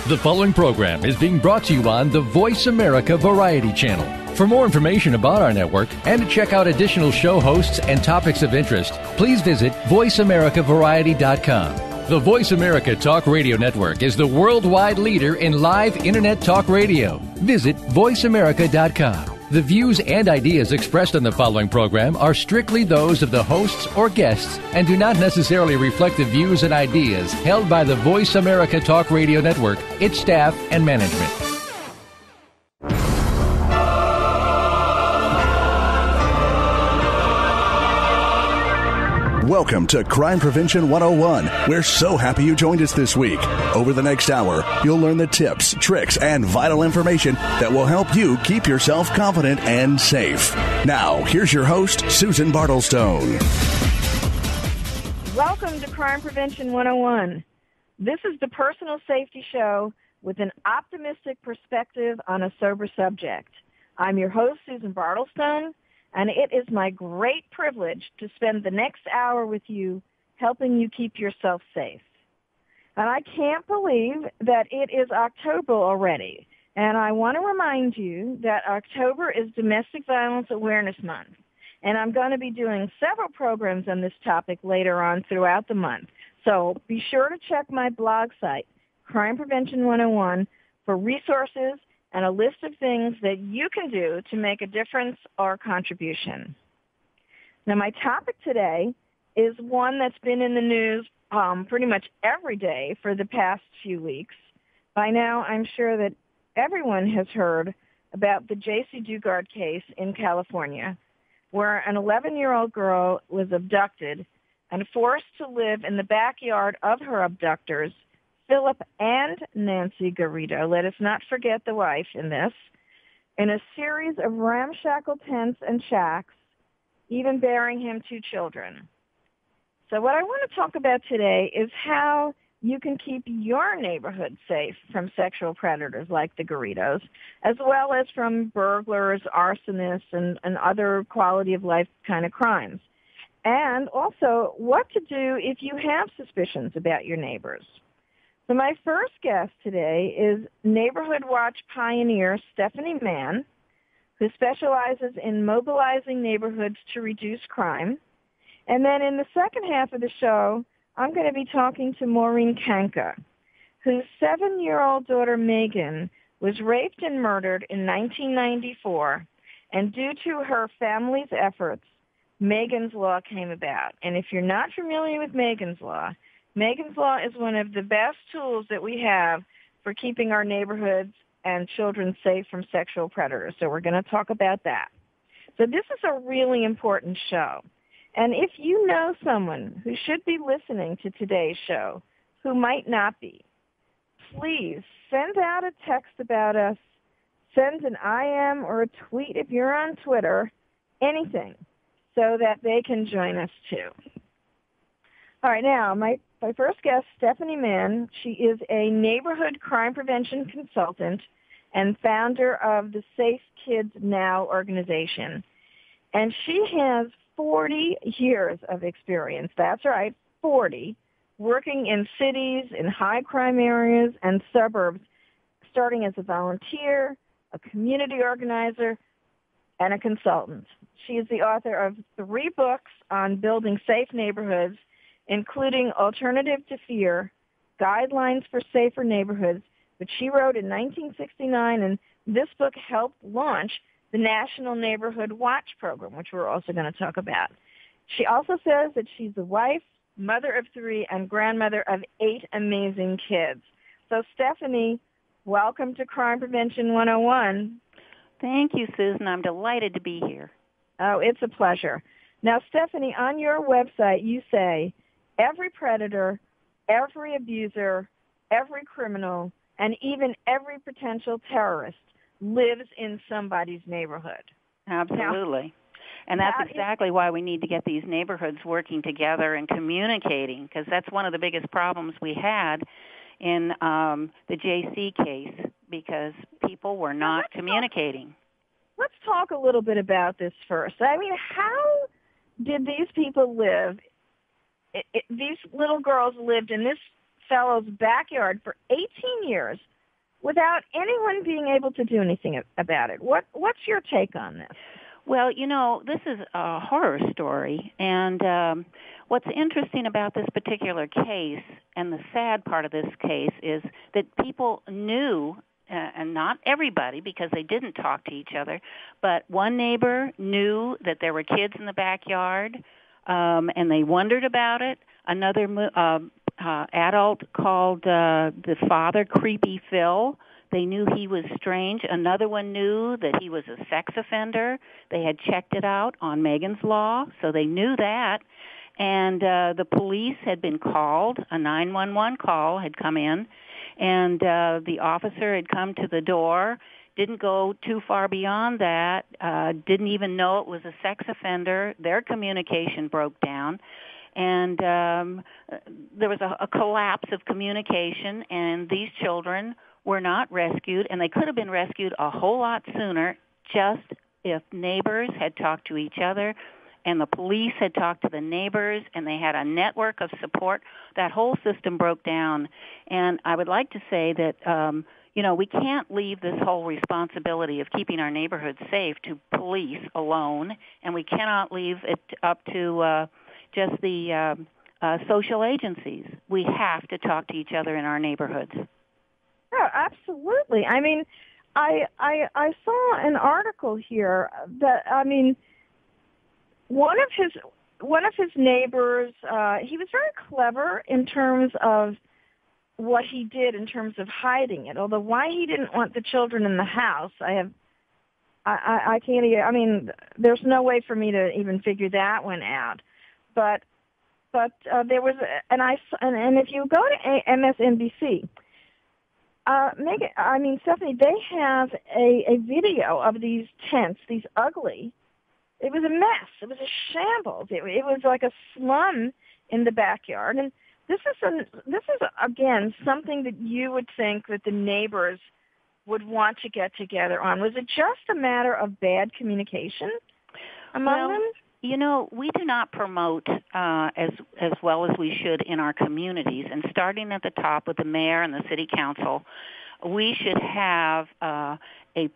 The following program is being brought to you on the Voice America Variety Channel. For more information about our network and to check out additional show hosts and topics of interest, please visit voiceamericavariety.com. The Voice America Talk Radio Network is the worldwide leader in live Internet talk radio. Visit voiceamerica.com. The views and ideas expressed on the following program are strictly those of the hosts or guests and do not necessarily reflect the views and ideas held by the Voice America Talk Radio Network, its staff, and management. Welcome to Crime Prevention 101. We're so happy you joined us this week. Over the next hour, you'll learn the tips, tricks, and vital information that will help you keep yourself confident and safe. Now, here's your host, Susan Bartelstone. Welcome to Crime Prevention 101. This is the personal safety show with an optimistic perspective on a sober subject. I'm your host, Susan Bartelstone, and it is my great privilege to spend the next hour with you helping you keep yourself safe. And I can't believe that it is October already. And I want to remind you that October is Domestic Violence Awareness Month. And I'm going to be doing several programs on this topic later on throughout the month. So be sure to check my blog site, Crime Prevention 101, for resources and a list of things that you can do to make a difference or contribution. Now, my topic today is one that's been in the news pretty much every day for the past few weeks. By now, I'm sure that everyone has heard about the Jaycee Dugard case in California, where an 11-year-old girl was abducted and forced to live in the backyard of her abductors, Philip and Nancy Garrido, let us not forget the wife in this, in a series of ramshackle tents and shacks, even bearing him 2 children. So what I want to talk about today is how you can keep your neighborhood safe from sexual predators like the Garridos, as well as from burglars, arsonists, and other quality of life kind of crimes. And also what to do if you have suspicions about your neighbors. So my first guest today is Neighborhood Watch pioneer Stephanie Mann, who specializes in mobilizing neighborhoods to reduce crime. And then in the second half of the show, I'm going to be talking to Maureen Kanka, whose 7-year-old daughter Megan was raped and murdered in 1994, and due to her family's efforts, Megan's Law came about. And if you're not familiar with Megan's Law is one of the best tools that we have for keeping our neighborhoods and children safe from sexual predators. So we're going to talk about that. So this is a really important show. And if you know someone who should be listening to today's show who might not be, please send out a text about us, send an IM or a tweet if you're on Twitter, anything, so that they can join us too. All right, now, my first guest, Stephanie Mann. She is a neighborhood crime prevention consultant and founder of the Safe Kids Now organization. And she has 40 years of experience, that's right, 40, working in cities, in high crime areas and suburbs, starting as a volunteer, a community organizer, and a consultant. She is the author of 3 books on building safe neighborhoods, including Alternative to Fear, Guidelines for Safer Neighborhoods, which she wrote in 1969, and this book helped launch the National Neighborhood Watch program, which we're also going to talk about. She also says that she's a wife, mother of 3, and grandmother of 8 amazing kids. So, Stephanie, welcome to Crime Prevention 101. Thank you, Susan. I'm delighted to be here. Oh, it's a pleasure. Now, Stephanie, on your website, you say, every predator, every abuser, every criminal, and even every potential terrorist lives in somebody's neighborhood. Absolutely. And that's exactly why we need to get these neighborhoods working together and communicating, because that's one of the biggest problems we had in the Jaycee case, because people were not communicating. Let's talk a little bit about this first. I mean, how did these people live? These little girls lived in this fellow's backyard for 18 years without anyone being able to do anything about it. What's your take on this? Well, this is a horror story, and what's interesting about this particular case, and the sad part of this case, is that people knew, and not everybody because they didn't talk to each other, but one neighbor knew that there were kids in the backyard, and they wondered about it. Another adult called the father Creepy Phil. They knew he was strange. Another one knew that he was a sex offender. They had checked it out on Megan's Law, so they knew that. And the police had been called. A 911 call had come in, and the officer had come to the door, didn't go too far beyond that, didn't even know it was a sex offender. Their communication broke down. And there was a collapse of communication, and these children were not rescued, and they could have been rescued a whole lot sooner just if neighbors had talked to each other and the police had talked to the neighbors and they had a network of support. That whole system broke down. And I would like to say that, we can't leave this whole responsibility of keeping our neighborhoods safe to police alone, and we cannot leave it up to just the social agencies. We have to talk to each other in our neighborhoods. Oh, absolutely. I mean, I saw an article here that, one of his neighbors, he was very clever in terms of what he did in terms of hiding it. Although why he didn't want the children in the house, I can't even, there's no way for me to even figure that one out. But there was, and if you go to MSNBC, Stephanie, they have a video of these tents, these ugly. It was a mess. It was a shambles. It was like a slum in the backyard. And this is again something that you would think that the neighbors would want to get together on. Was it just a matter of bad communication among them? We do not promote as well as we should in our communities. And starting at the top with the mayor and the city council, we should have a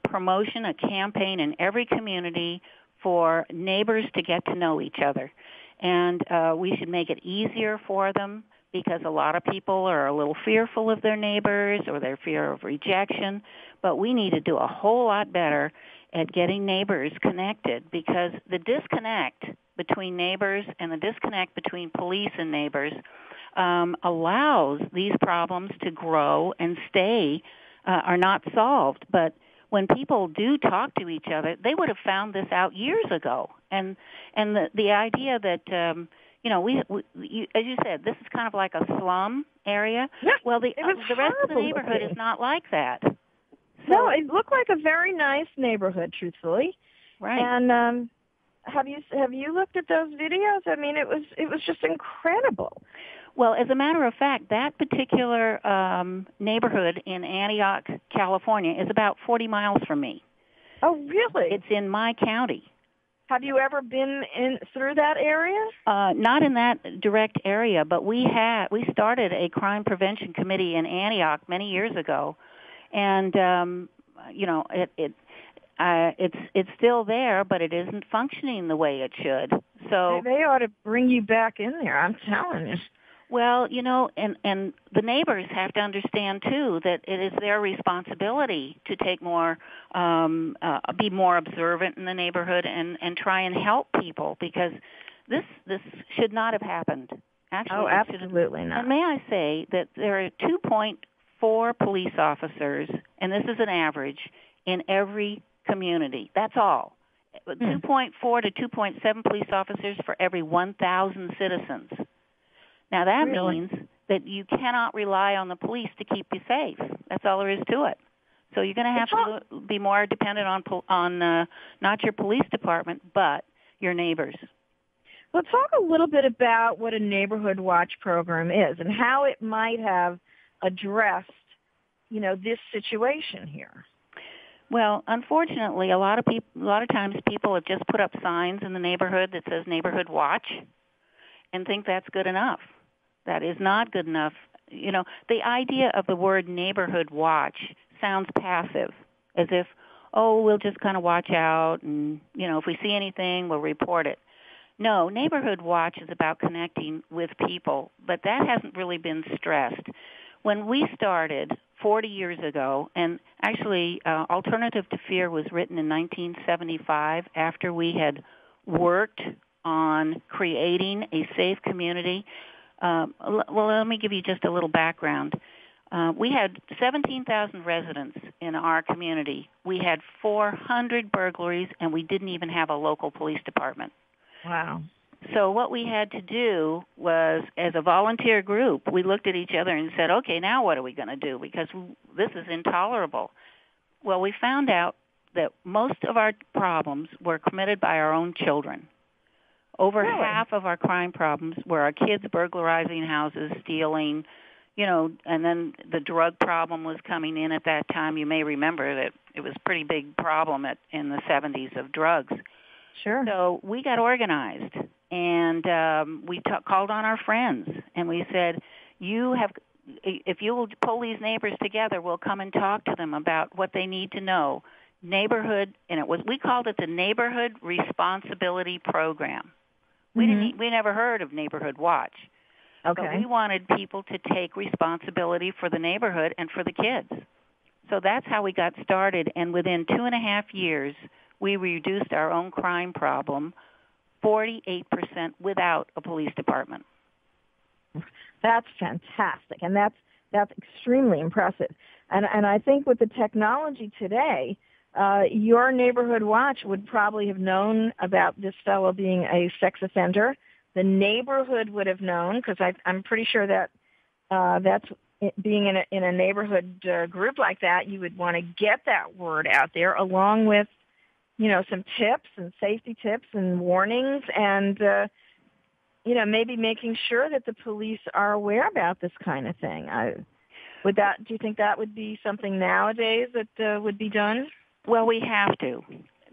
promotion, a campaign in every community for neighbors to get to know each other. And we should make it easier for them because a lot of people are a little fearful of their neighbors or their fear of rejection. But we need to do a whole lot better at getting neighbors connected, because the disconnect between neighbors and the disconnect between police and neighbors allows these problems to grow and stay, are not solved. But when people do talk to each other, they would have found this out years ago. And the idea that, as you said, this is kind of like a slum area. Yeah, well, the rest of the neighborhood is not like that. So, no, it looked like a very nice neighborhood, truthfully. Right. And have you looked at those videos? I mean, it was just incredible. Well, as a matter of fact, that particular neighborhood in Antioch, California, is about 40 miles from me. Oh, really? It's in my county. Have you ever been through that area? Not in that direct area, but we started a crime prevention committee in Antioch many years ago. And it's still there, but it isn't functioning the way it should. So they ought to bring you back in there. I'm telling you. Well, and the neighbors have to understand too that it is their responsibility to take more, be more observant in the neighborhood and try and help people, because this should not have happened. Actually, absolutely not. And may I say that there are 2.4 police officers, and this is an average, in every community. That's all. 2.4 to 2.7 police officers for every 1,000 citizens. Now, that means that you cannot rely on the police to keep you safe. That's all there is to it. So you're going to have to be more dependent on not your police department, but your neighbors. Well, talk a little bit about what a neighborhood watch program is and how it might have addressed, this situation here. Well, unfortunately, a lot of times people have just put up signs in the neighborhood that says neighborhood watch and think that's good enough. That is not good enough. The idea of the word neighborhood watch sounds passive, as if, oh, we'll just kind of watch out and, if we see anything, we'll report it. No, Neighborhood Watch is about connecting with people, but that hasn't really been stressed. When we started 40 years ago, and actually Alternative to Fear was written in 1975 after we had worked on creating a safe community. Well, let me give you just a little background. We had 17,000 residents in our community. We had 400 burglaries, and we didn't even have a local police department. Wow. So what we had to do was, as a volunteer group, we looked at each other and said, okay, now what are we going to do? Because this is intolerable. Well, we found out that most of our problems were committed by our own children. Over half of our crime problems were our kids burglarizing houses, stealing, and then the drug problem was coming in at that time. You may remember that it was a pretty big problem in the 70s of drugs. Sure. So we got organized, and we called on our friends, and we said, if you will pull these neighbors together, we'll come and talk to them about what they need to know. Neighborhood, and we called it the Neighborhood Responsibility Program. We never heard of Neighborhood Watch. Okay. But we wanted people to take responsibility for the neighborhood and for the kids. So that's how we got started, and within 2.5 years, we reduced our own crime problem 48% without a police department. That's fantastic, and that's extremely impressive. And I think with the technology today, your Neighborhood Watch would probably have known about this fellow being a sex offender. The neighborhood would have known, because I'm pretty sure that that's being in a neighborhood group like that, you would want to get that word out there along with, some tips and safety tips and warnings and, maybe making sure that the police are aware about this kind of thing. Do you think that would be something nowadays that would be done? Well, we have to.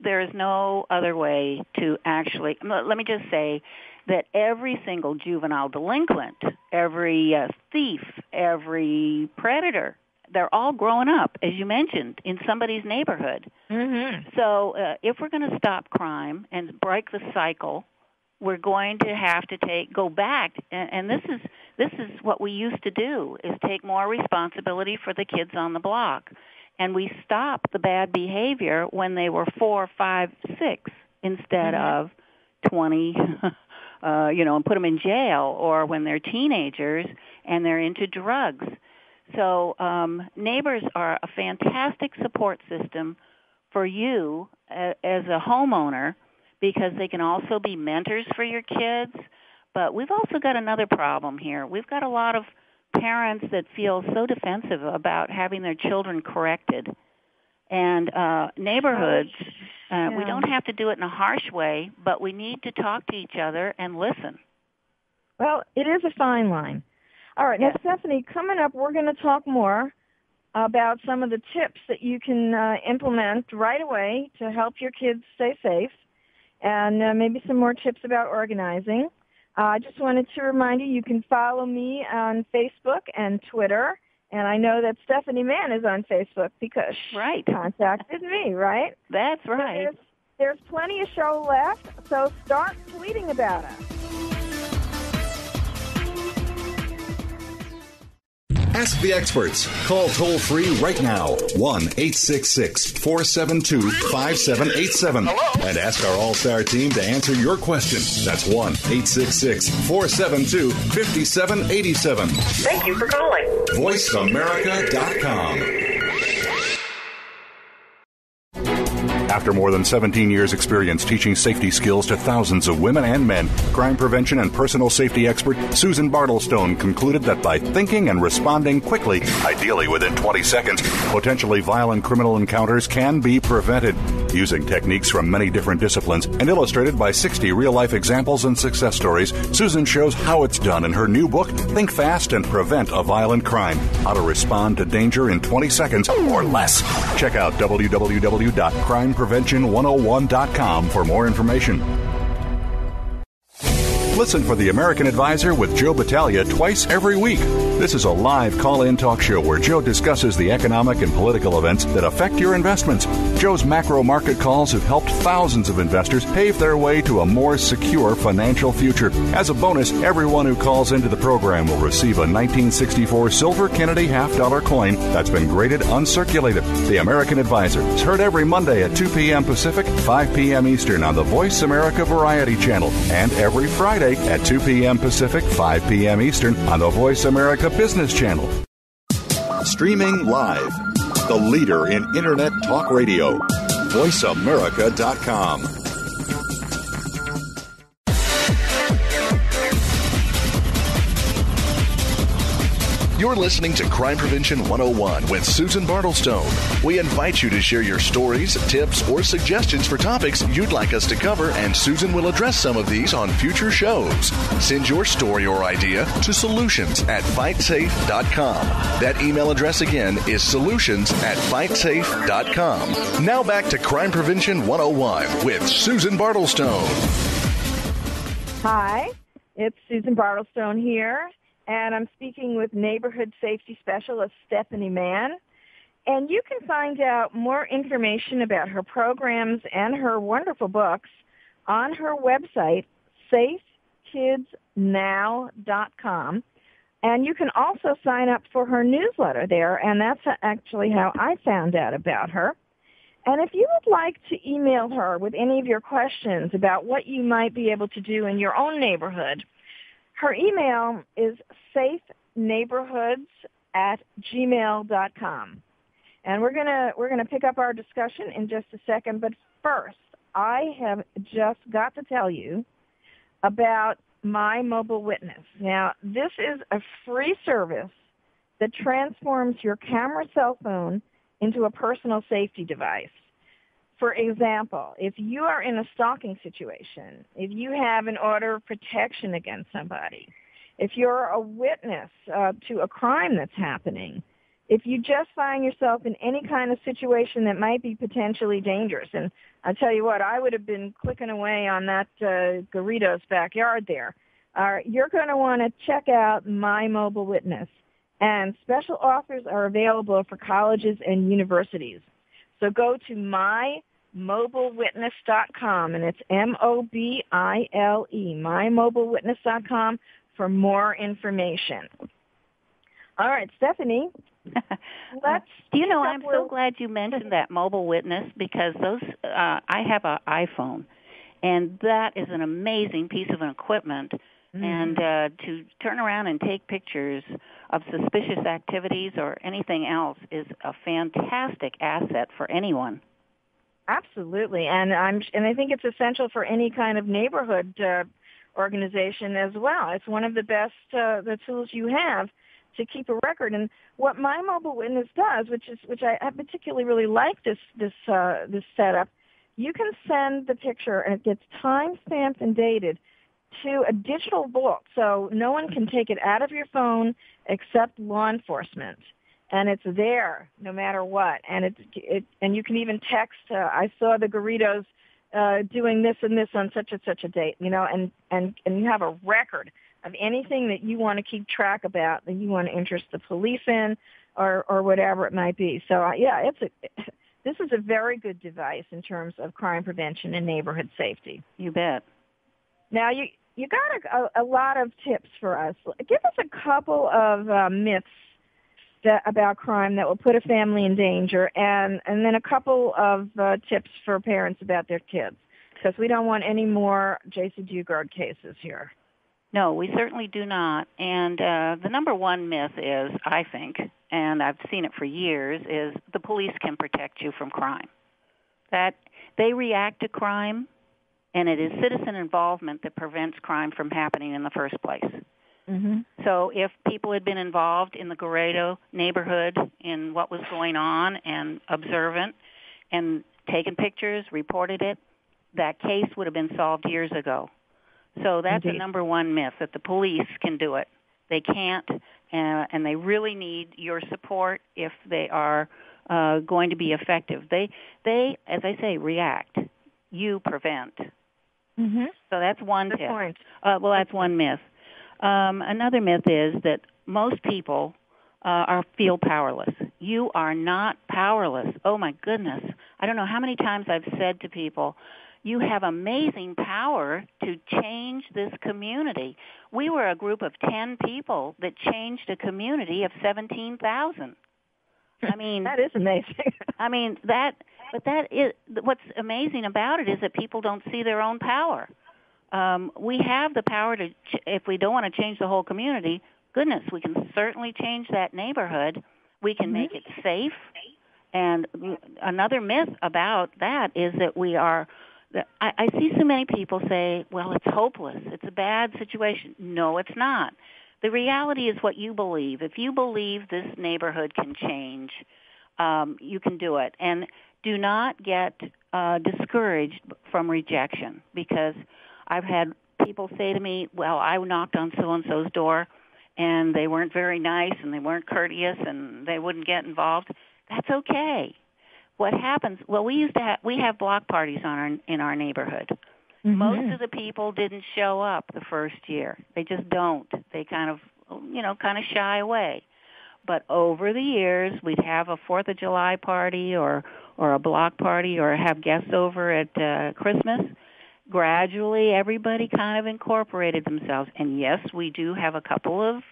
There is no other way to actually, let me just say that every single juvenile delinquent, every thief, every predator, they're all growing up, as you mentioned, in somebody's neighborhood. Mm-hmm. So if we're going to stop crime and break the cycle, we're going to have to go back, and this is what we used to do, is take more responsibility for the kids on the block. And we stopped the bad behavior when they were 4, 5, 6 instead of 20, and put them in jail, or when they're teenagers and they're into drugs. So neighbors are a fantastic support system for you as a homeowner, because they can also be mentors for your kids. But we've also got another problem here. We've got a lot of parents that feel so defensive about having their children corrected. And neighborhoods, we don't have to do it in a harsh way, but we need to talk to each other and listen. Well, it is a fine line. All right, now, Stephanie, coming up, we're going to talk more about some of the tips that you can implement right away to help your kids stay safe, and maybe some more tips about organizing. I just wanted to remind you can follow me on Facebook and Twitter, and I know that Stephanie Mann is on Facebook because she contacted me, right? That's right. So there's plenty of show left, so start tweeting about us. Ask the experts. Call toll-free right now, 1-866-472-5787. And ask our All-Star team to answer your question. That's 1-866-472-5787. Thank you for calling. VoiceAmerica.com. After more than 17 years' experience teaching safety skills to thousands of women and men, crime prevention and personal safety expert Susan Bartelstone concluded that by thinking and responding quickly, ideally within 20 seconds, potentially violent criminal encounters can be prevented. Using techniques from many different disciplines and illustrated by 60 real-life examples and success stories, Susan shows how it's done in her new book, Think Fast and Prevent a Violent Crime: How to Respond to Danger in 20 Seconds or Less. Check out www.crimeprevention101.com for more information. Listen for The American Advisor with Joe Battaglia twice every week. This is a live call-in talk show where Joe discusses the economic and political events that affect your investments. Joe's macro market calls have helped thousands of investors pave their way to a more secure financial future. As a bonus, everyone who calls into the program will receive a 1964 silver Kennedy half-dollar coin that's been graded uncirculated. The American Advisor is heard every Monday at 2 p.m. Pacific, 5 p.m. Eastern on the Voice America Variety Channel, and every Friday at 2 p.m. Pacific, 5 p.m. Eastern on the Voice America Business Channel. Streaming live, the leader in Internet talk radio, voiceamerica.com. You're listening to Crime Prevention 101 with Susan Bartelstone. We invite you to share your stories, tips, or suggestions for topics you'd like us to cover, and Susan will address some of these on future shows. Send your story or idea to solutions@fightsafe.com. That email address again is solutions@fightsafe.com. Now back to Crime Prevention 101 with Susan Bartelstone. Hi, it's Susan Bartelstone here. And I'm speaking with Neighborhood Safety Specialist Stephanie Mann. And you can find out more information about her programs and her wonderful books on her website, safekidsnow.com. And you can also sign up for her newsletter there, and that's actually how I found out about her. And if you would like to email her with any of your questions about what you might be able to do in your own neighborhood, her email is safeneighborhoods@gmail.com. And we're gonna pick up our discussion in just a second, but first, I have just got to tell you about My Mobile Witness. Now, this is a free service that transforms your camera cell phone into a personal safety device. For example, if you are in a stalking situation, if you have an order of protection against somebody, if you're a witness to a crime that's happening, if you just find yourself in any kind of situation that might be potentially dangerous, and I'll tell you what, I would have been clicking away on that Garrido's backyard there, you're going to want to check out My Mobile Witness. And special offers are available for colleges and universities. So go to mymobilewitness.com, and it's MOBILE, mymobilewitness.com, for more information. All right, Stephanie. I'm so glad you mentioned that Mobile Witness, because I have an iPhone, and that is an amazing piece of equipment. Mm-hmm. And to turn around and take pictures of suspicious activities or anything else is a fantastic asset for anyone. Absolutely, and I think it's essential for any kind of neighborhood organization as well. It's one of the best the tools you have to keep a record. And what My Mobile Witness does, which I particularly really like this setup, you can send the picture and it gets time-stamped and dated to a digital vault, so no one can take it out of your phone except law enforcement, and it's there no matter what. And and you can even text. I saw the Garridos doing this and this on such and such a date, and you have a record of anything that you want to keep track about, that you want to interest the police in, or whatever it might be. So this is a very good device in terms of crime prevention and neighborhood safety. You bet. Now, you got a lot of tips for us. Give us a couple of myths about crime that will put a family in danger, and then a couple of tips for parents about their kids, because we don't want any more Jaycee Dugard cases here. No, we certainly do not. And the number one myth is, I think, and I've seen it for years, is the police can protect you from crime. That they react to crime, and it is citizen involvement that prevents crime from happening in the first place. Mm-hmm. So if people had been involved in the Garrido neighborhood in what was going on and observant and taken pictures, reported it, that case would have been solved years ago. So that's the number one myth, that the police can do it. They can't, and they really need your support if they are going to be effective. They, as I say, react. You prevent. Mm-hmm. So that's one Good tip. point. Well, that's one myth. Another myth is that most people feel powerless. You are not powerless. Oh, my goodness. I don't know how many times I've said to people, you have amazing power to change this community. We were a group of 10 people that changed a community of 17,000. I mean, that is amazing. I mean, that is what's amazing about it is that people don't see their own power. We have the power to, if we don't want to change the whole community, goodness, we can certainly change that neighborhood. We can make it safe. And another myth about that is that we are, I see so many people say, well, it's hopeless. It's a bad situation. No, it's not. The reality is what you believe. If you believe this neighborhood can change, you can do it. And do not get discouraged from rejection, because I've had people say to me, well, I knocked on so-and-so's door, and they weren't very nice, and they weren't courteous, and they wouldn't get involved. That's okay. What happens? Well, we have block parties in our neighborhood. Mm-hmm. Most of the people didn't show up the first year. They just don't. They kind of shy away. But over the years, we'd have a 4th of July party or a block party or have guests over at Christmas. Gradually, everybody kind of incorporated themselves. And yes, we do have a couple of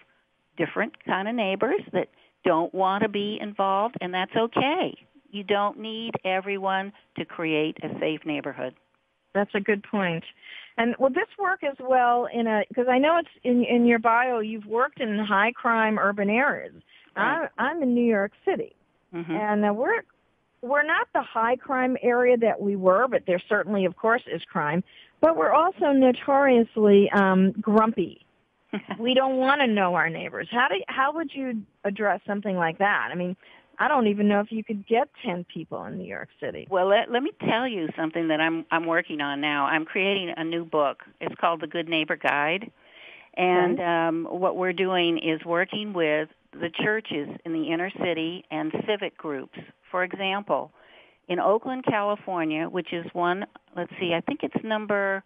different kind of neighbors that don't want to be involved, and that's okay. You don't need everyone to create a safe neighborhood. That's a good point. And will this work as well because I know it's in your bio, you've worked in high crime urban areas. Right. I'm in New York City, and we're not the high crime area that we were, but there certainly, of course, is crime. But we're also notoriously grumpy. We don't want to know our neighbors. How would you address something like that? I mean, I don't even know if you could get 10 people in New York City. Well, let me tell you something that I'm working on now. I'm creating a new book. It's called The Good Neighbor Guide. And what we're doing is working with the churches in the inner city and civic groups. For example, in Oakland, California, which is I think it's number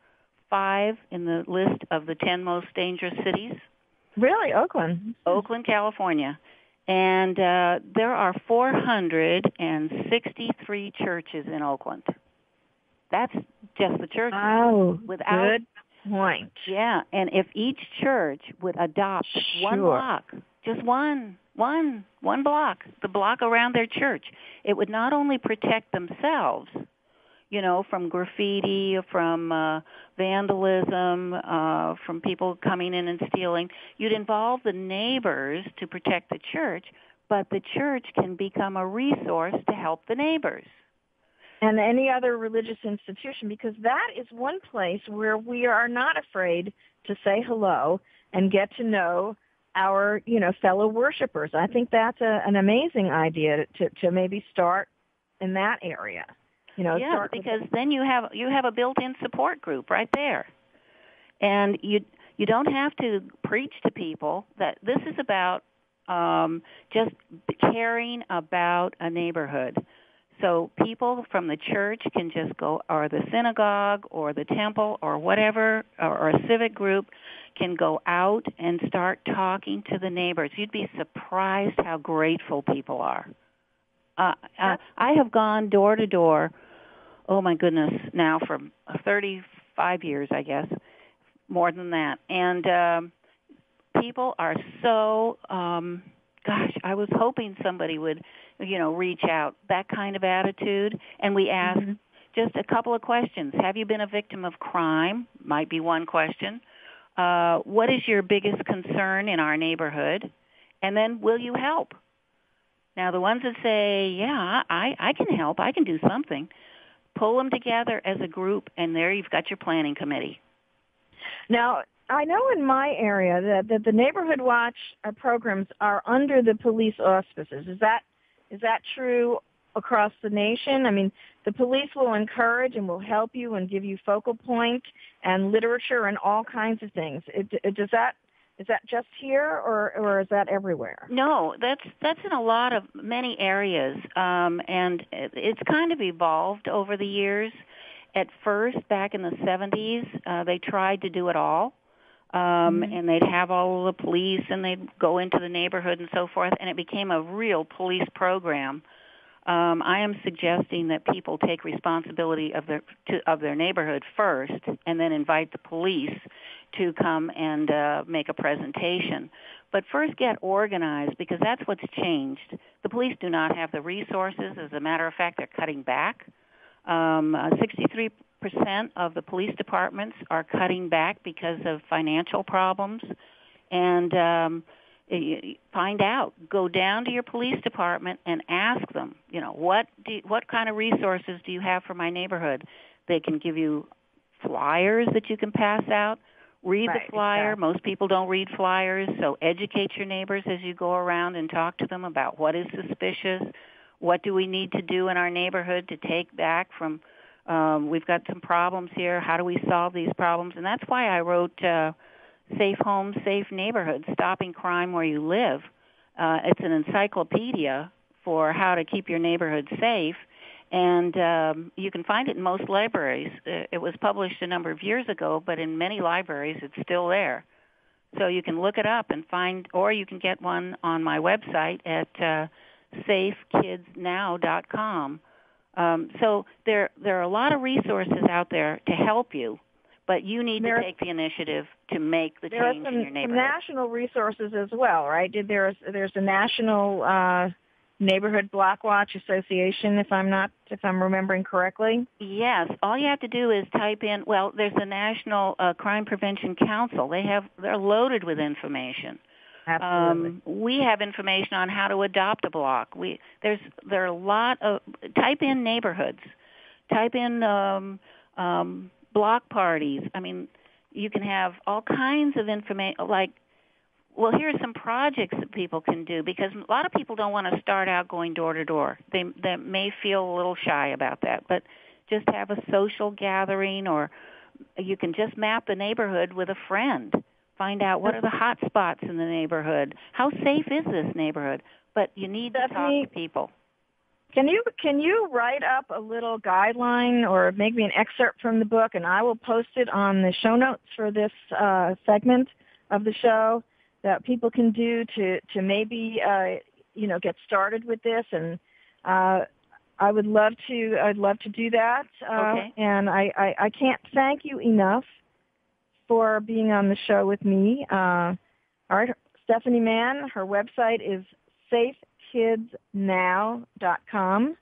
5 in the list of the 10 most dangerous cities. Really? Oakland? Oakland, California. And there are 463 churches in Oakland. That's just the churches. Oh, good point. Yeah, and if each church would adopt one block, just one block, the block around their church, it would not only protect themselves, from graffiti, from vandalism, from people coming in and stealing. You'd involve the neighbors to protect the church, but the church can become a resource to help the neighbors. And any other religious institution, because that is one place where we are not afraid to say hello and get to know our, fellow worshipers. I think that's an amazing idea to maybe start in that area. Because then you have a built-in support group right there, and you don't have to preach to people that this is about just caring about a neighborhood. So people from the church can just go, or the synagogue, or the temple, or whatever, or a civic group can go out and start talking to the neighbors. You'd be surprised how grateful people are. I have gone door to door. Oh, my goodness, now for 35 years, I guess, more than that. And people are so, I was hoping somebody would, reach out, that kind of attitude. And we ask just a couple of questions. Have you been a victim of crime? Might be one question. What is your biggest concern in our neighborhood? And then, will you help? Now, the ones that say, yeah, I can help, I can do something, pull them together as a group, and there you've got your planning committee. Now, I know in my area that the Neighborhood Watch programs are under the police auspices. Is that true across the nation? I mean, the police will encourage and will help you and give you focal point and literature and all kinds of things. Is that just here, or is that everywhere? No, that's in many areas, and it's kind of evolved over the years. at first, back in the 70s, they tried to do it all. And they'd have all of the police, and they'd go into the neighborhood and so forth, and it became a real police program. I am suggesting that people take responsibility of their neighborhood first, and then invite the police to come and make a presentation. But first get organized, because that's what's changed. The police do not have the resources. As a matter of fact, they're cutting back. 63% of the police departments are cutting back because of financial problems. And find out. Go down to your police department and ask them, what kind of resources do you have for my neighborhood? They can give you flyers that you can pass out. Read the flyer. Exactly. Most people don't read flyers, so educate your neighbors as you go around and talk to them about what is suspicious, what do we need to do in our neighborhood to take back from, we've got some problems here, how do we solve these problems? And that's why I wrote Safe Homes, Safe Neighborhoods, Stopping Crime Where You Live. It's an encyclopedia for how to keep your neighborhood safe, and you can find it in most libraries. It was published a number of years ago, but in many libraries it's still there. So you can look it up and find, or you can get one on my website at safekidsnow.com. So there are a lot of resources out there to help you, but you need to take the initiative to make the change in your neighborhood. There are some national resources as well, right? There's a national Neighborhood Block Watch Association, if I'm remembering correctly. Yes. All you have to do is type in. Well, there's the National Crime Prevention Council. They're loaded with information. Absolutely. We have information on how to adopt a block. There are a lot of. Type in neighborhoods. Type in block parties. I mean, you can have all kinds of information. Like, well, here are some projects that people can do, because a lot of people don't want to start out going door to door. They may feel a little shy about that, but just have a social gathering, or you can just map the neighborhood with a friend. Find out what are the hot spots in the neighborhood. How safe is this neighborhood? But you need to talk to people. Can you write up a little guideline or make me an excerpt from the book, and I will post it on the show notes for this segment of the show, that people can do to maybe get started with this, and I'd love to do that. Okay. And I can't thank you enough for being on the show with me. All right, Stephanie Mann, her website is safekidsnow.com.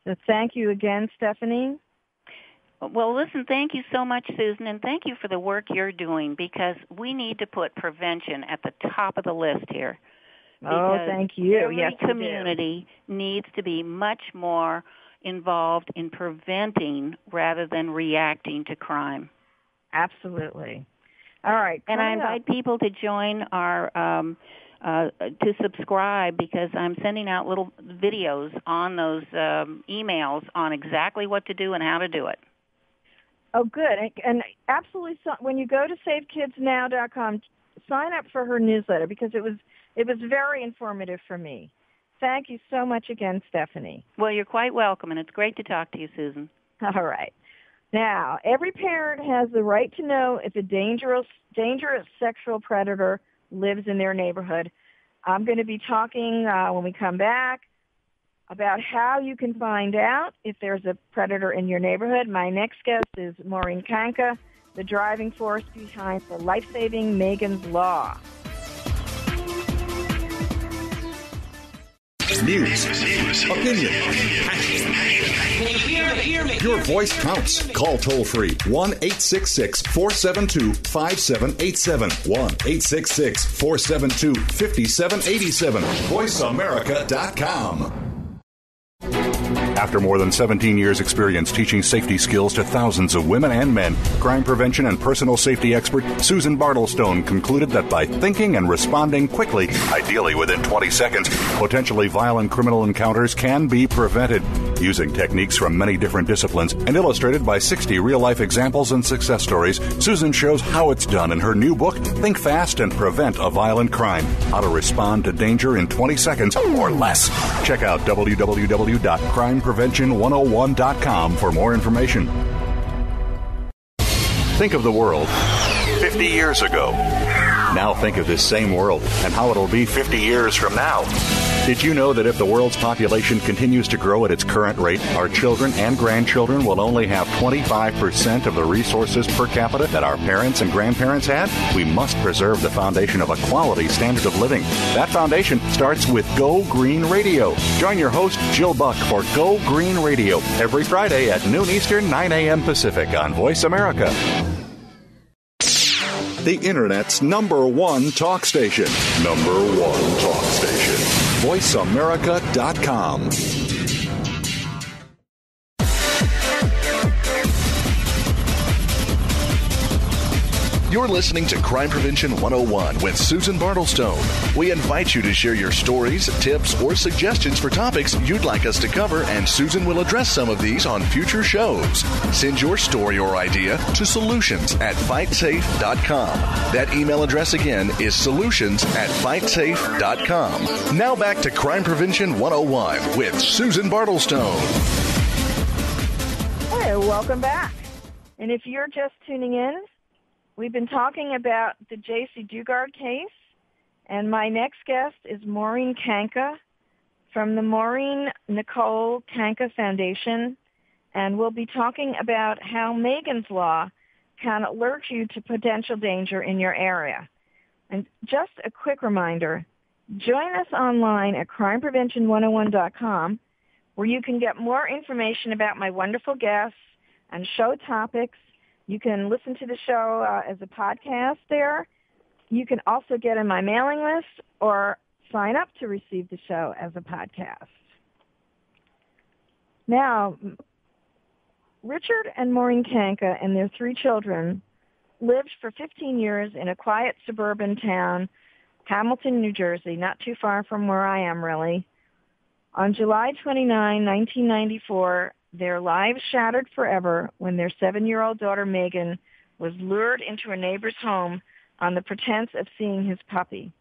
So thank you again, Stephanie. Well, listen, thank you so much, Susan, and thank you for the work you're doing, because we need to put prevention at the top of the list here. Oh, thank you. Every community needs to be much more involved in preventing rather than reacting to crime. Absolutely. All right. And I invite people to join our to subscribe, because I'm sending out little videos on those emails on exactly what to do and how to do it. Oh, good. And absolutely, when you go to safekidsnow.com, sign up for her newsletter, because it was very informative for me. Thank you so much again, Stephanie. Well, you're quite welcome, and it's great to talk to you, Susan. All right. Now, every parent has the right to know if a dangerous sexual predator lives in their neighborhood. I'm going to be talking when we come back about how you can find out if there's a predator in your neighborhood. My next guest is Maureen Kanka, the driving force behind the life-saving Megan's Law. News, opinion, your voice counts. Call toll-free 1-866-472-5787. 1-866-472-5787. VoiceAmerica.com. After more than 17 years' experience teaching safety skills to thousands of women and men, crime prevention and personal safety expert Susan Bartelstone concluded that by thinking and responding quickly, ideally within 20 seconds, potentially violent criminal encounters can be prevented. Using techniques from many different disciplines and illustrated by 60 real-life examples and success stories, Susan shows how it's done in her new book, Think Fast and Prevent a Violent Crime: How to Respond to Danger in 20 Seconds or Less. Check out www.crimeprevention101.com for more information. Think of the world 50 years ago. Now think of this same world and how it'll be 50 years from now. Did you know that if the world's population continues to grow at its current rate, our children and grandchildren will only have 25% of the resources per capita that our parents and grandparents had? We must preserve the foundation of a quality standard of living. That foundation starts with Go Green Radio. Join your host, Jill Buck, for Go Green Radio every Friday at noon Eastern, 9 a.m. Pacific on Voice America. The Internet's number one talk station. Number one talk station. VoiceAmerica.com. You're listening to Crime Prevention 101 with Susan Bartelstone. We invite you to share your stories, tips, or suggestions for topics you'd like us to cover, and Susan will address some of these on future shows. Send your story or idea to solutions@fightsafe.com. That email address again is solutions@fightsafe.com. Now back to Crime Prevention 101 with Susan Bartelstone. Hey, welcome back. And if you're just tuning in, we've been talking about the Jaycee Dugard case, and my next guest is Maureen Kanka from the Megan Nicole Kanka Foundation, and we'll be talking about how Megan's Law can alert you to potential danger in your area. And just a quick reminder, join us online at crimeprevention101.com, where you can get more information about my wonderful guests and show topics. You can listen to the show as a podcast there. You can also get on my mailing list or sign up to receive the show as a podcast. Now, Richard and Maureen Kanka and their 3 children lived for 15 years in a quiet suburban town, Hamilton, New Jersey, not too far from where I am, really. On July 29, 1994, their lives shattered forever when their 7-year-old daughter, Megan, was lured into a neighbor's home on the pretense of seeing his puppy,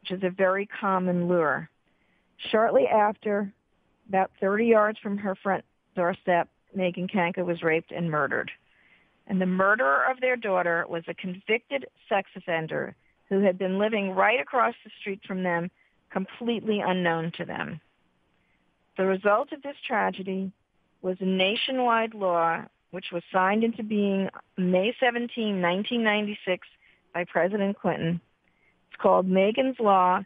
which is a very common lure. Shortly after, about 30 yards from her front doorstep, Megan Kanka was raped and murdered. And the murderer of their daughter was a convicted sex offender who had been living right across the street from them, completely unknown to them. The result of this tragedy was a nationwide law which was signed into being May 17, 1996 by President Clinton. It's called Megan's Law.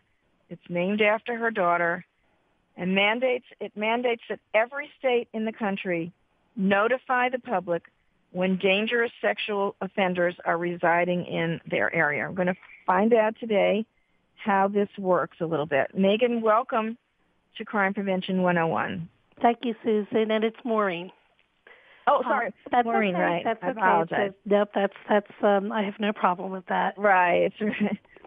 It's named after her daughter, and it mandates that every state in the country notify the public when dangerous sexual offenders are residing in their area. I'm going to find out today how this works a little bit. Megan, welcome to Crime Prevention 101. Thank you, Susan, and it's Maureen. Oh, sorry, that's Maureen, okay. right? That's I okay. apologize. Nope, that's. I have no problem with that. Right.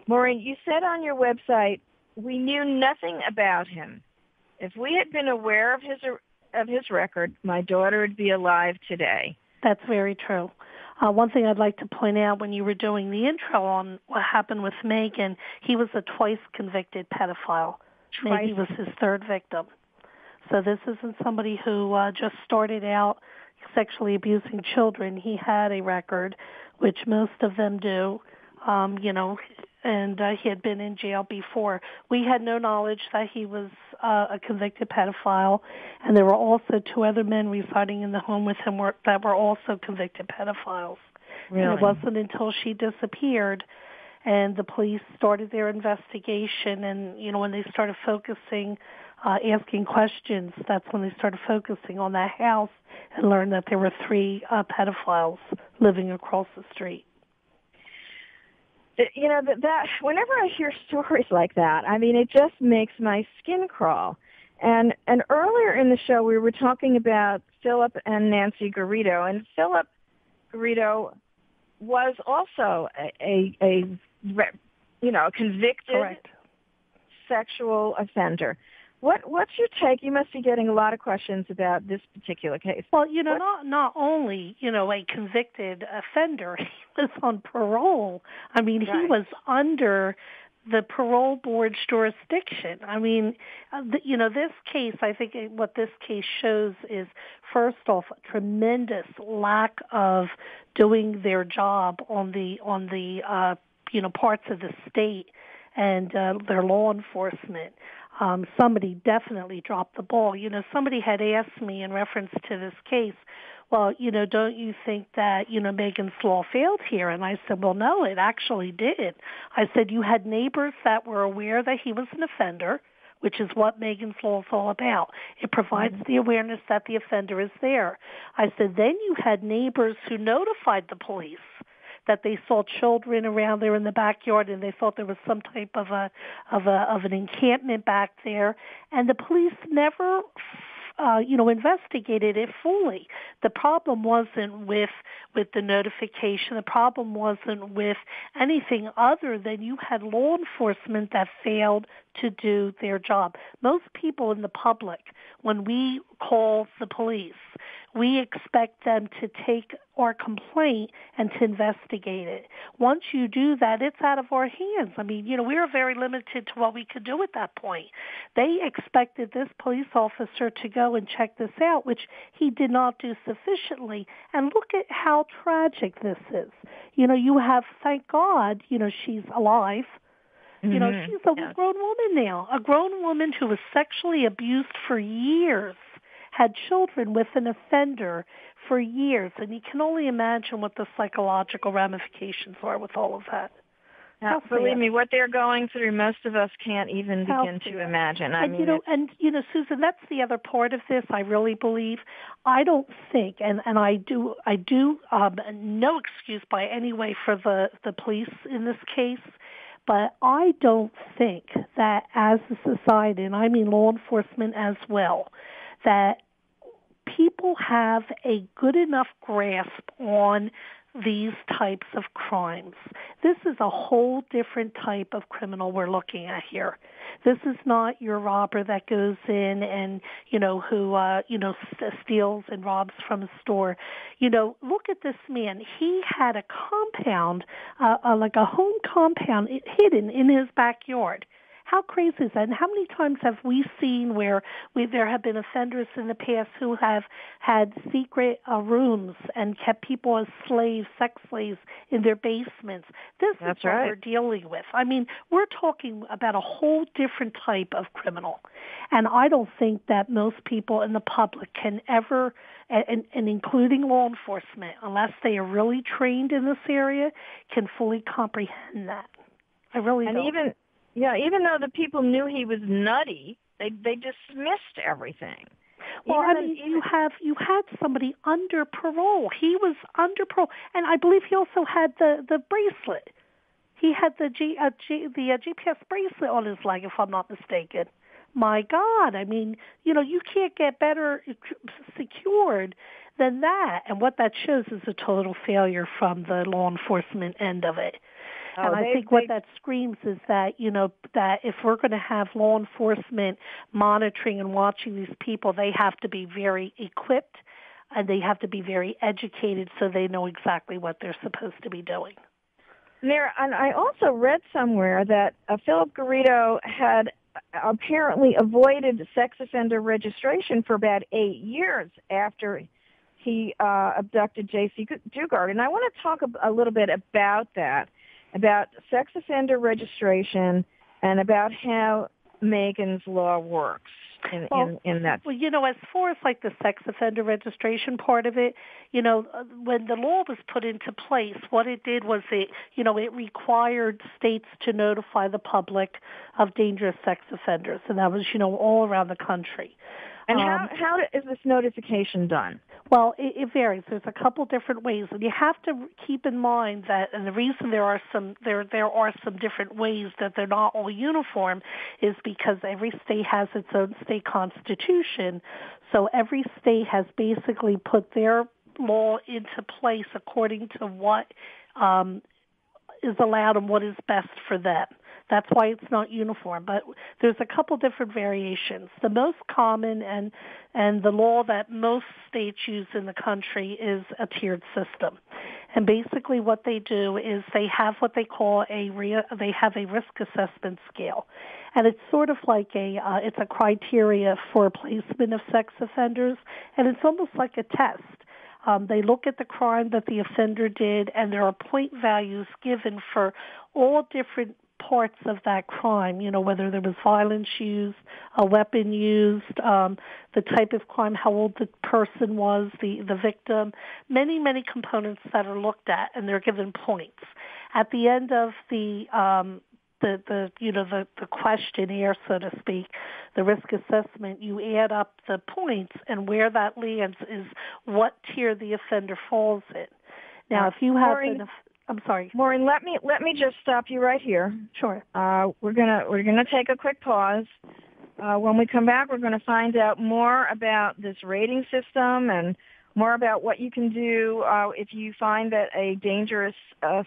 Maureen, you said on your website we knew nothing about him. If we had been aware of his record, my daughter would be alive today. That's very true. One thing I'd like to point out, when you were doing the intro on what happened with Megan, he was a twice convicted pedophile. Maybe was his 3rd victim. So this isn't somebody who just started out sexually abusing children. He had a record, which most of them do, and he had been in jail before. We had no knowledge that he was a convicted pedophile, and there were also 2 other men residing in the home with him that were also convicted pedophiles. Really? And it wasn't until she disappeared and the police started their investigation, and, when they started focusing, asking questions, that's when they started focusing on that house and learned that there were 3 pedophiles living across the street. That whenever I hear stories like that, I mean, it just makes my skin crawl. And earlier in the show, we were talking about Philip and Nancy Garrido, and Philip Garrido was also a convicted Correct. sexual offender. What's your take? You must be getting a lot of questions about this particular case. Well, not only, a convicted offender, he was on parole. I mean, right. He was under the parole board's jurisdiction. I mean, this case, I think what this case shows is, first off, a tremendous lack of doing their job on the parts of the state and their law enforcement. Somebody definitely dropped the ball. Somebody had asked me in reference to this case, well, don't you think that, Megan's law failed here? And I said, well, no, it actually did. I said, you had neighbors that were aware that he was an offender, which is what Megan's law is all about. It provides the awareness that the offender is there. I said, then you had neighbors who notified the police that they saw children around there in the backyard, and they thought there was some type of an encampment back there, and the police never investigated it fully. The problem wasn't with the notification. The problem wasn't with anything other than you had law enforcement that failed to do their job. Most people in the public, when we call the police, we expect them to take our complaint and to investigate it. Once you do that, it's out of our hands. I mean, we were very limited to what we could do at that point. They expected this police officer to go and check this out, which he did not do sufficiently. And look at how tragic this is. You have, thank God, she's alive. She's a grown woman now, a grown woman who was sexually abused for years, had children with an offender for years, and you can only imagine what the psychological ramifications are with all of that. Now, believe me, what they're going through, most of us can't even begin to imagine. Susan, that's the other part of this. I really believe. I don't think, and I do. No excuse by any way for the police in this case. But I don't think that as a society, and I mean law enforcement as well, that people have a good enough grasp on these types of crimes. This is a whole different type of criminal we're looking at here. This is not your robber that goes in and, who steals and robs from a store. Look at this man. He had a compound, like a home compound hidden in his backyard. How crazy is that? And how many times have we seen where there have been offenders in the past who have had secret rooms and kept people as slaves, sex slaves, in their basements? This is what we're dealing with. I mean, we're talking about a whole different type of criminal. And I don't think that most people in the public can ever, and including law enforcement, unless they are really trained in this area, can fully comprehend that. I really don't. Even though the people knew he was nutty, they dismissed everything. Well, you had somebody under parole. He was under parole, and I believe he also had the bracelet. He had the GPS bracelet on his leg, if I'm not mistaken. My God, I mean, you can't get better secured than that. And what that shows is a total failure from the law enforcement end of it. And I think what that screams is that, that if we're going to have law enforcement monitoring and watching these people, they have to be very equipped and they have to be very educated so they know exactly what they're supposed to be doing. And I also read somewhere that Philip Garrido had apparently avoided sex offender registration for about 8 years after he abducted Jaycee Dugard. And I want to talk a little bit about that, about sex offender registration and about how Megan's law works in that. Well, as far as like the sex offender registration part of it, when the law was put into place, what it did was it required states to notify the public of dangerous sex offenders, and that was, all around the country. And how is this notification done? Well, it varies. There's a couple different ways, and you have to keep in mind that, and the reason there are some different ways that they're not all uniform is because every state has its own state constitution. So every state has basically put their law into place according to what is allowed and what is best for them. That's why it's not uniform. But there's a couple different variations. The most common and the law that most states use in the country is a tiered system. And basically what they do is they have what they call a risk assessment scale. And it's sort of like it's a criteria for placement of sex offenders, and it's almost like a test. They look at the crime that the offender did, and there are point values given for all different parts of that crime, whether there was violence used, a weapon used, the type of crime, how old the person was, the victim, many components that are looked at, and they're given points. At the end of the questionnaire, so to speak, the risk assessment, you add up the points, and where that lands is what tier the offender falls in. Now, if you have I'm sorry, Maureen, let me just stop you right here. Sure. We're gonna take a quick pause. When we come back, we're going to find out more about this rating system and more about what you can do if you find that a dangerous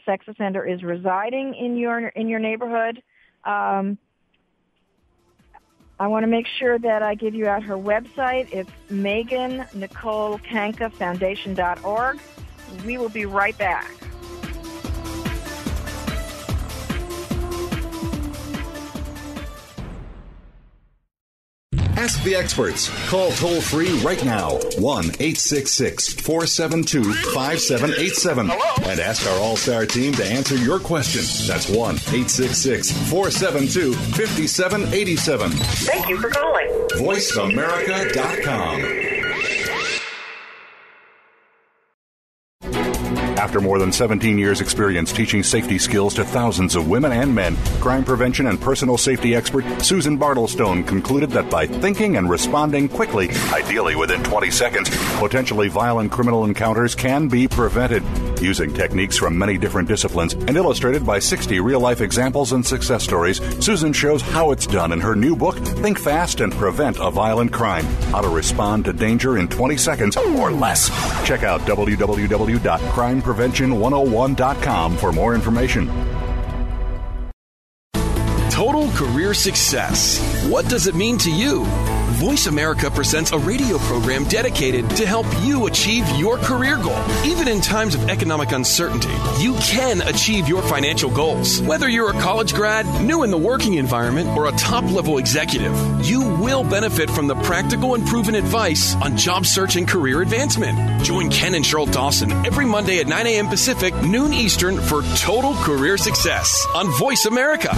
sex offender is residing in your neighborhood. I want to make sure that I give you out her website. It's Megan Nicole Kanka Foundation.org. We will be right back. Ask the experts. Call toll-free right now, 1-866-472-5787. And ask our All-Star team to answer your question. That's 1-866-472-5787. Thank you for calling. VoiceAmerica.com. After more than 17 years' experience teaching safety skills to thousands of women and men, crime prevention and personal safety expert Susan Bartelstone concluded that by thinking and responding quickly, ideally within 20 seconds, potentially violent criminal encounters can be prevented. Using techniques from many different disciplines and illustrated by 60 real-life examples and success stories, Susan shows how it's done in her new book, Think Fast and Prevent a Violent Crime, How to Respond to Danger in 20 Seconds or Less. Check out www.crimeprevention101.com for more information. Total career success. What does it mean to you? Voice America presents a radio program dedicated to help you achieve your career goal. Even in times of economic uncertainty, you can achieve your financial goals. Whether you're a college grad, new in the working environment, or a top-level executive, you will benefit from the practical and proven advice on job search and career advancement. Join Ken and Cheryl Dawson every Monday at 9 a.m. Pacific, noon Eastern for Total Career Success on Voice America.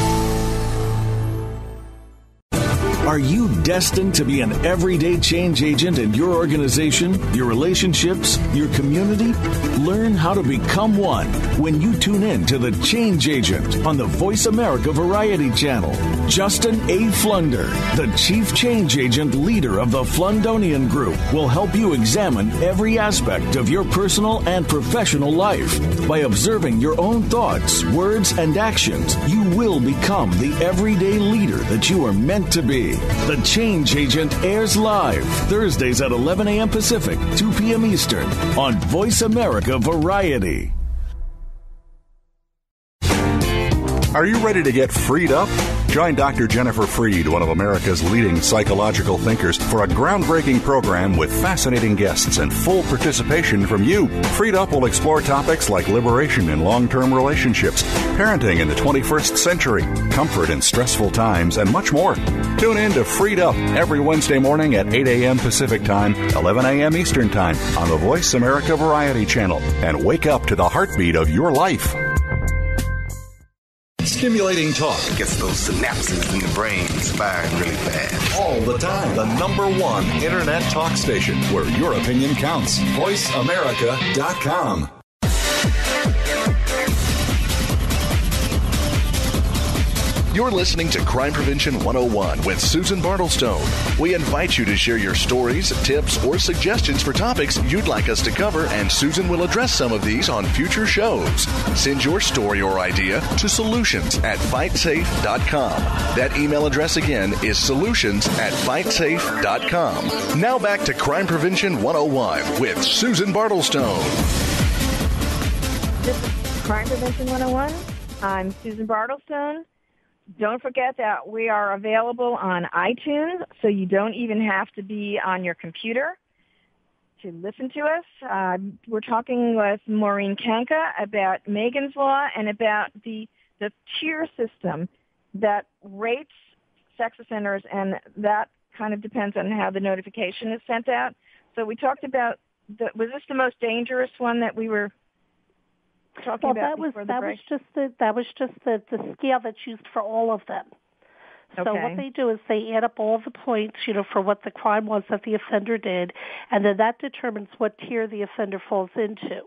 Are you destined to be an everyday change agent in your organization, your relationships, your community? Learn how to become one when you tune in to The Change Agent on the Voice America Variety Channel. Justin A. Flunder, the Chief Change Agent leader of the Flundonian Group, will help you examine every aspect of your personal and professional life. By observing your own thoughts, words, and actions, you will become the everyday leader that you are meant to be. The Change Agent airs live Thursdays at 11 a.m. Pacific, 2 p.m. Eastern on Voice America Variety. Are you ready to get freed up? Join Dr. Jennifer Freed, one of America's leading psychological thinkers, for a groundbreaking program with fascinating guests and full participation from you. Freed Up will explore topics like liberation in long-term relationships, parenting in the 21st century, comfort in stressful times, and much more. Tune in to Freed Up every Wednesday morning at 8 a.m. Pacific Time, 11 a.m. Eastern Time on the Voice America Variety Channel, and wake up to the heartbeat of your life. Stimulating talk. It gets those synapses in the brain firing really fast. All the time. The #1 Internet talk station where your opinion counts. VoiceAmerica.com. You're listening to Crime Prevention 101 with Susan Bartelstone. We invite you to share your stories, tips, or suggestions for topics you'd like us to cover, and Susan will address some of these on future shows. Send your story or idea to solutions@fightsafe.com. That email address again is solutions@fightsafe.com. Now back to Crime Prevention 101 with Susan Bartelstone. This is Crime Prevention 101. I'm Susan Bartelstone. don't forget that we are available on iTunes, so you don't even have to be on your computer to listen to us. We're talking with Maureen Kanka about Megan's Law and about the tier system that rates sex offenders, and that kind of depends on how the notification is sent out. So we talked about, was this the most dangerous one that we were talking about before the break? That was just the scale that's used for all of them. So what they do is they add up all the points, for what the crime was that the offender did, and then that determines what tier the offender falls into.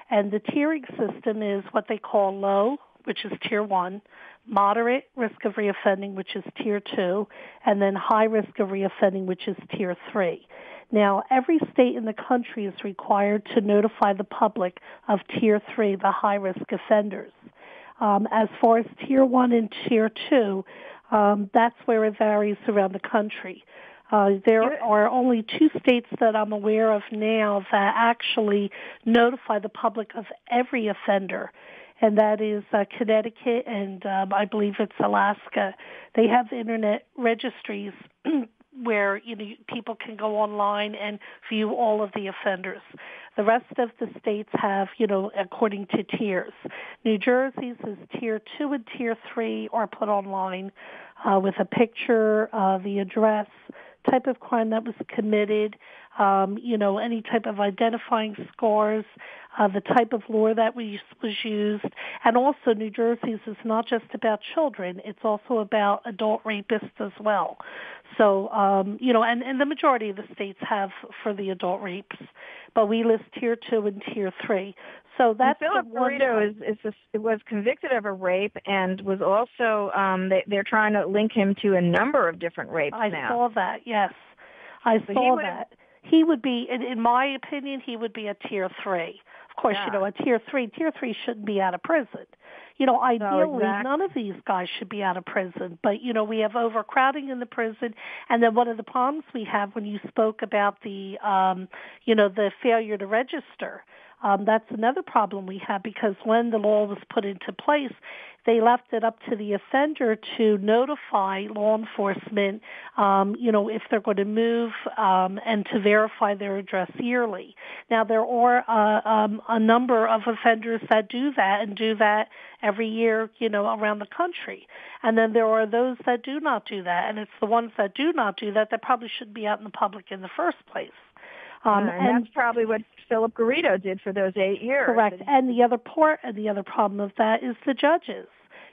And the tiering system is what they call low, which is tier 1, moderate risk of reoffending, which is tier 2, and then high risk of reoffending, which is tier 3. Now, every state in the country is required to notify the public of tier 3, the high risk offenders. As far as tier 1 and tier 2, that's where it varies around the country. There are only 2 states that I'm aware of now that actually notify the public of every offender, and that is Connecticut and I believe it's Alaska. They have internet registries where people can go online and view all of the offenders. The rest of the states have, according to tiers. New Jersey's is tier 2 and tier 3 are put online with a picture, the address, type of crime that was committed, any type of identifying scores, the type of law that was used. And also New Jersey's is not just about children, it's also about adult rapists as well. So, and the majority of the states have for the adult rapes, but we list tier 2 and tier 3. So that's Philip Garrido was convicted of a rape and was also they're trying to link him to a number of different rapes now. I saw that. Yes, I saw that. He would be, in my opinion, he would be a tier 3. Of course, a tier 3 shouldn't be out of prison. Ideally, none of these guys should be out of prison. But, we have overcrowding in the prison. And then one of the problems we have when you spoke about the, the failure to register, that's another problem we have, because when the law was put into place, they left it up to the offender to notify law enforcement, if they're going to move and to verify their address yearly. Now, there are a number of offenders that do that and do that every year, around the country. And then there are those that do not do that, and it's the ones that do not do that probably shouldn't be out in the public in the first place. And that's probably what Philip Garrido did for those 8 years. Correct. And the other problem of that is the judges.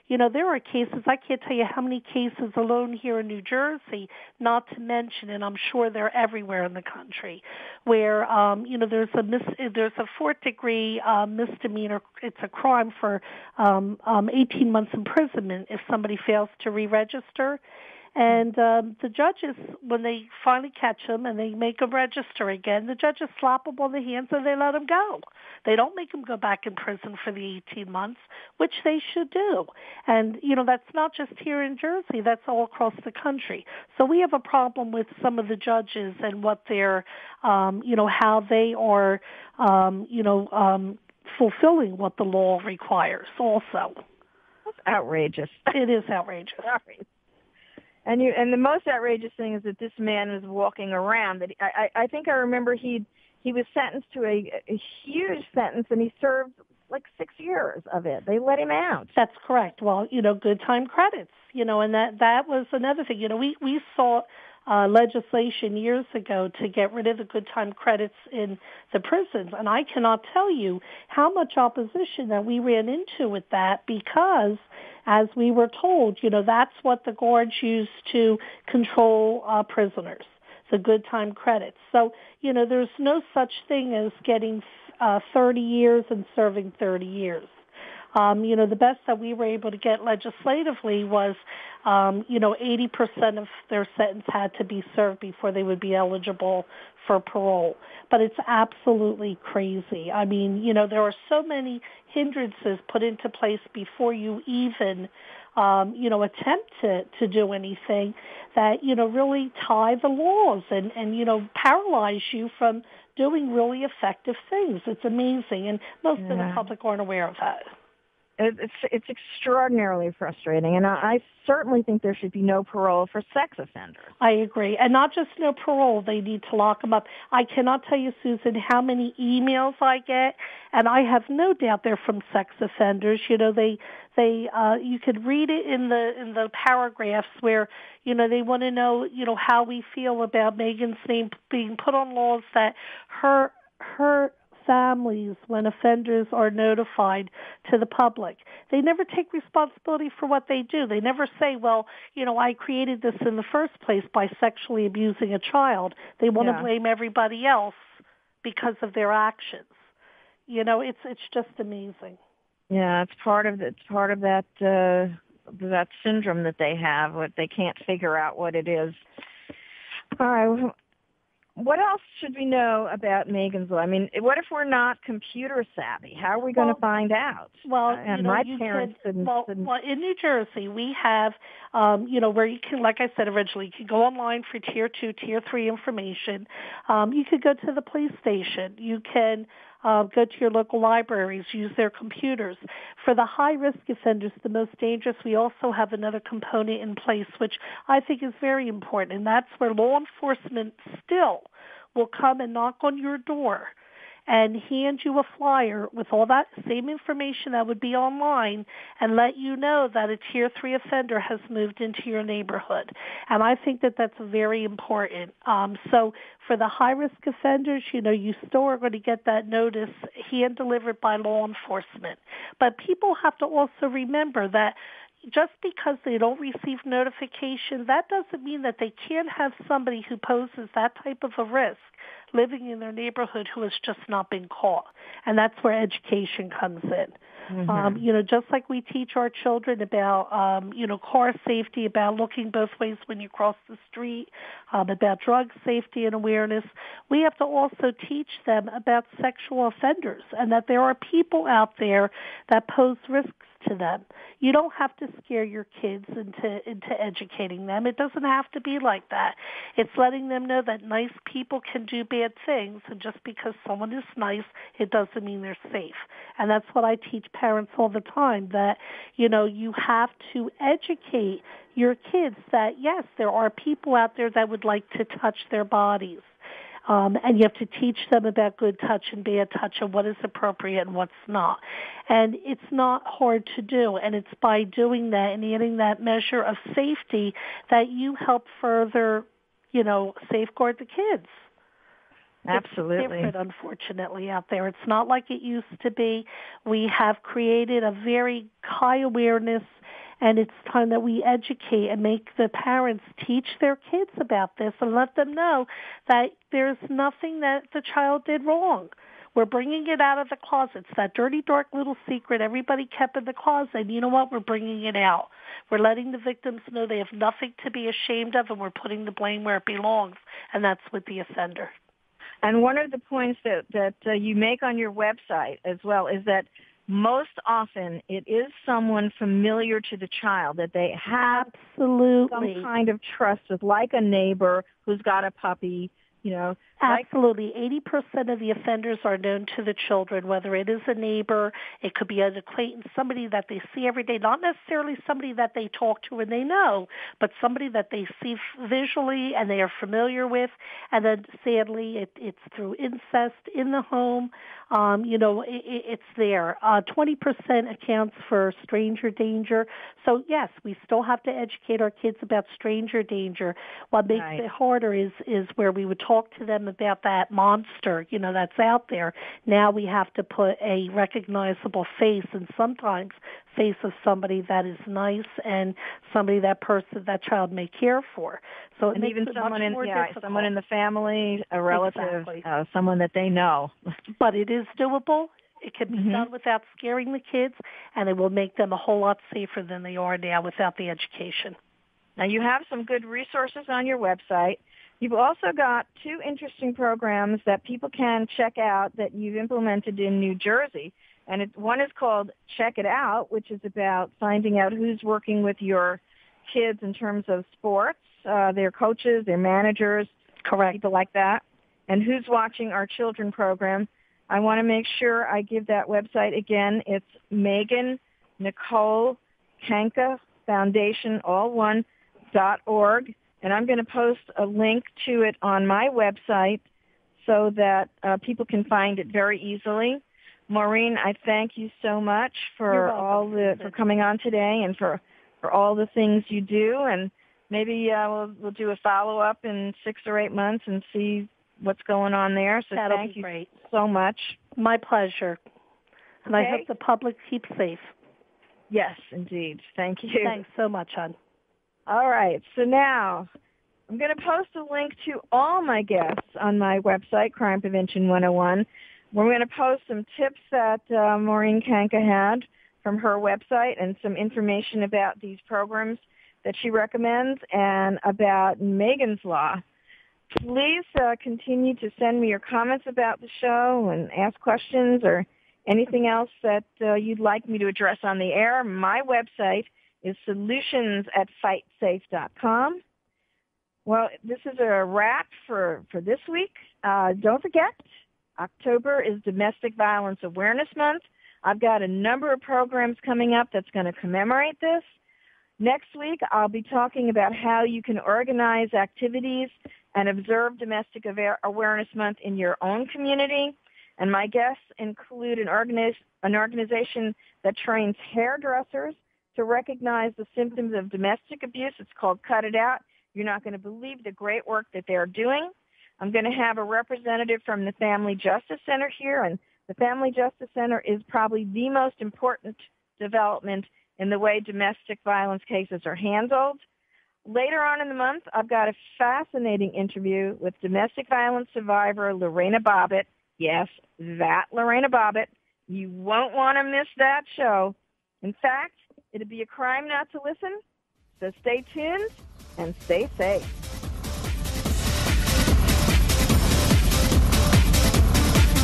There are cases, I can't tell you how many cases alone here in New Jersey, not to mention, and I'm sure they're everywhere in the country, where, there's a 4th degree misdemeanor. It's a crime for 18 months imprisonment if somebody fails to re-register. And the judges, when they finally catch them and they make them register again, the judges slap them on the hands and they let them go. They don't make them go back in prison for the 18 months, which they should do. And, that's not just here in Jersey. That's all across the country. So we have a problem with some of the judges and what they're, how they are, fulfilling what the law requires also. That's outrageous. It is outrageous. And the most outrageous thing is that this man was walking around. That I think I remember he was sentenced to a huge sentence, and he served like 6 years of it. They let him out. That's correct. Well, good time credits, and that was another thing. We saw legislation years ago to get rid of the good time credits in the prisons, and I cannot tell you how much opposition that we ran into with that, because as we were told, that's what the guards used to control prisoners, the good time credits. So, there's no such thing as getting 30 years and serving 30 years. The best that we were able to get legislatively was, 80% of their sentence had to be served before they would be eligible for parole. But it's absolutely crazy. I mean, there are so many hindrances put into place before you even, attempt to do anything that, really tie the laws and paralyze you from doing really effective things. It's amazing, and most of the public aren't aware of that. It's extraordinarily frustrating, and I certainly think there should be no parole for sex offenders. I agree. And not just no parole, they need to lock them up. I cannot tell you, Susan, how many emails I get, and I have no doubt they're from sex offenders. You know, you could read it in the paragraphs where, you know, they want to know, you know, how we feel about Megan's name being put on laws that her families, when offenders are notified to the public, they never take responsibility for what they do. They never say, well, you know, I created this in the first place by sexually abusing a child. They want to blame everybody else because of their actions. You know, it's just amazing. Yeah, it's part of that syndrome that they have. What they can't figure out what it is. All right. What else should we know about Megan's Law? I mean, what if we're not computer savvy? How are we going to find out? Well, and my parents didn't. Well, in New Jersey, we have, you know, where you can, like I said originally, you can go online for Tier 2, Tier 3 information. You could go to the police station. You can go to your local libraries, use their computers. For the high-risk offenders, the most dangerous, we also have another component in place, which I think is very important, and that's where law enforcement still will come and knock on your door and hand you a flyer with all that same information that would be online and let you know that a Tier 3 offender has moved into your neighborhood. And I think that that's very important. So for the high-risk offenders, you know, you still are going to get that notice hand-delivered by law enforcement. But people have to also remember that just because they don't receive notification, that doesn't mean that they can't have somebody who poses that type of a risk living in their neighborhood who has just not been caught. And that's where education comes in. Mm-hmm. You know, just like we teach our children about, you know, car safety, about looking both ways when you cross the street, about drug safety and awareness, we have to also teach them about sexual offenders and that there are people out there that pose risks to them. You don't have to scare your kids into educating them. It doesn't have to be like that. It's letting them know that nice people can do bad things, and just because someone is nice, it doesn't mean they're safe. And that's what I teach parents all the time, that, you know, you have to educate your kids that, yes, there are people out there that would like to touch their bodies. And you have to teach them about good touch and bad touch and what is appropriate and what's not. And it's not hard to do. And it's by doing that and adding that measure of safety that you help further, you know, safeguard the kids. Absolutely. It's different, unfortunately, out there. It's not like it used to be. We have created a very high awareness, and it's time that we educate and make the parents teach their kids about this and let them know that there's nothing that the child did wrong. We're bringing it out of the closet. It's that dirty, dark little secret everybody kept in the closet. And you know what? We're bringing it out. We're letting the victims know they have nothing to be ashamed of, and we're putting the blame where it belongs, and that's with the offender. And one of the points that you make on your website as well is that most often it is someone familiar to the child that they have some kind of trust with, like a neighbor who's got a puppy, you know. Absolutely. 80% of the offenders are known to the children, whether it is a neighbor, it could be an acquaintance, somebody that they see every day, not necessarily somebody that they talk to and they know, but somebody that they see visually and they are familiar with. And then sadly, it's through incest in the home. You know, it's there. 20% accounts for stranger danger. So yes, we still have to educate our kids about stranger danger. What makes it harder is where we would talk to them about that monster, you know, that's out there. Now we have to put a recognizable face, and sometimes face of somebody that is nice and somebody that child may care for. So and even someone in the family, a relative, someone that they know. But it is doable. It can be done without scaring the kids, and it will make them a whole lot safer than they are now without the education. Now, you have some good resources on your website. You've also got 2 interesting programs that people can check out that you've implemented in New Jersey. And one is called Check It Out, which is about finding out who's working with your kids in terms of sports, their coaches, their managers, people like that, and Who's Watching Our Children program. I want to make sure I give that website again. It's Megan Nicole Kanka Foundation, all one, .org. And I'm going to post a link to it on my website so that people can find it very easily. Maureen, I thank you so much for for coming on today and for all the things you do. And maybe we'll do a follow-up in 6 or 8 months and see what's going on there. So thank you so much. My pleasure. And I hope the public keeps safe. Yes, indeed. Thank you. Thanks so much, hon. All right. So now I'm going to post a link to all my guests on my website, Crime Prevention 101. We're going to post some tips that Maureen Kanka had from her website and some information about these programs that she recommends and about Megan's Law. Please continue to send me your comments about the show and ask questions or anything else that you'd like me to address on the air. My website is solutions@fightsafe.com. Well, this is a wrap for this week. Don't forget, October is Domestic Violence Awareness Month. I've got a number of programs coming up that's going to commemorate this. Next week, I'll be talking about how you can organize activities and observe Domestic Awareness Month in your own community. And my guests include an organization that trains hairdressers to recognize the symptoms of domestic abuse. It's called Cut It Out. You're not going to believe the great work that they're doing. I'm going to have a representative from the Family Justice Center here, and the Family Justice Center is probably the most important development in the way domestic violence cases are handled. Later on in the month, I've got a fascinating interview with domestic violence survivor Lorena Bobbitt. Yes, that Lorena Bobbitt. You won't want to miss that show. In fact, it'd be a crime not to listen. So stay tuned and stay safe.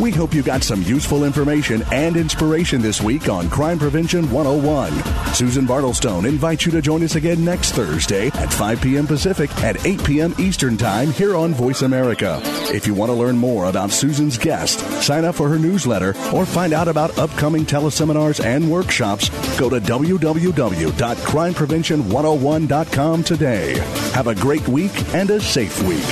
We hope you got some useful information and inspiration this week on Crime Prevention 101. Susan Bartelstone invites you to join us again next Thursday at 5 p.m. Pacific at 8 p.m. Eastern Time here on Voice America. If you want to learn more about Susan's guest, sign up for her newsletter, or find out about upcoming teleseminars and workshops, go to www.crimeprevention101.com today. Have a great week and a safe week.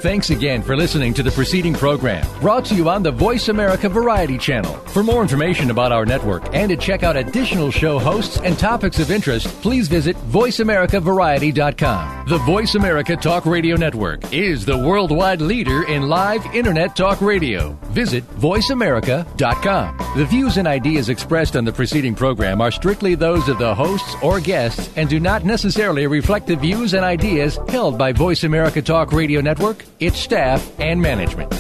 Thanks again for listening to the preceding program, brought to you on the Voice America Variety Channel. For more information about our network and to check out additional show hosts and topics of interest, please visit voiceamericavariety.com. The Voice America Talk Radio Network is the worldwide leader in live Internet talk radio. Visit voiceamerica.com. The views and ideas expressed on the preceding program are strictly those of the hosts or guests and do not necessarily reflect the views and ideas held by Voice America Talk Radio Network, its staff, and management.